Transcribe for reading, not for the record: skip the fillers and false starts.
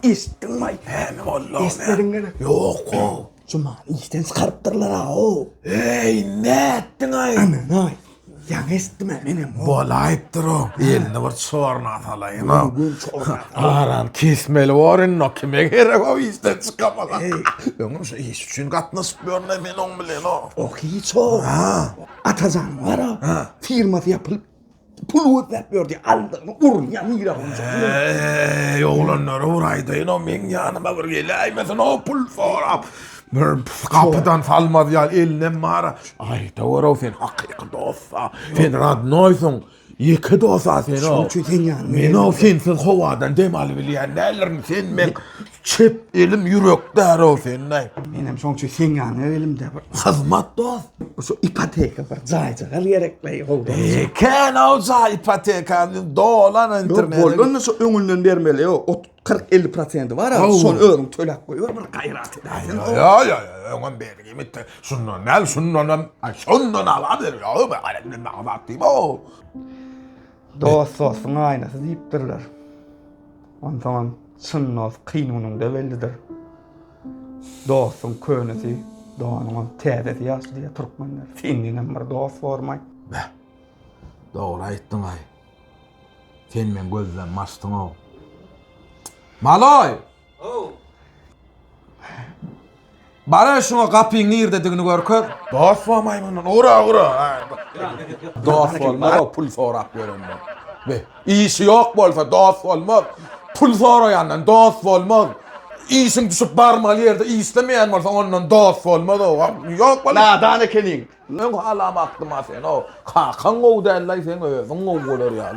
Esittin mi? Hem Allah'ım. Esitledin gene. Yok o. Cuma işten çıkarıptırlar ha o. Ey ne ettin ay? Aman ay. Yan esittim benim o. Bolayıptır o. Eline bir çorna atalayın o. Gün çorna. Aran kesmeli varın o kime gerek o işten çıkamadan. Benim şu iş için katlaşıp görüne ben onu bilen o. O hiç o. Atazan var ha. Firması yapılıp pulu öpüyor diye aldığını urun yanıyla olacak. Ey oğlanları vuraydın o men yanıma bir geleymesin o pul forap. Bir kapıdan falmadı ya eline mara. Ay doğru sen hakiki dosta. Sen radnoysun. Yeki dosta sen o. Şunçu sen yani. Men o sensin hovadan demal bilen nelerin sen men çep elim yürekler o sen ne. Benim şunçu sen yani elimde bir. Hizmet dost. Şu ipoteka var. Zayca gerekli oldu. Ken o za ipotekanın dolan Yok internete. boldan nasıl öngünden vermeli o 40-50% var ha. Son öğün tölak koyuyor bir gayret edersin. Ya, öngön bergi mitte. Şundan aladır ya. Ben anlattım o. Dost olsun aynası deyip dururlar. Ondan zaman sınnos kıynunun da bellidir. Dostun könesi, doğanın tezesi yaşlı diye Türkmenler. Seninle bir dost varmay. Doğru ayttın ay. Sen men gözden mastın o. Maloy! Bana şuna kapıyı nerede görkör? Dost var maymunun, ura. Dost olmaz o pul sorap görünme. Ve iyisi yok bolsa dost olmaz. Pul soru yandan dost olmaz. İyisin düşüp barmalı yerde istemeyen varsa ondan dost olmaz o. Yok bolsa. La dane kelin. Ben hala aklıma sen o. Kakan o derler sen özün o olur ya.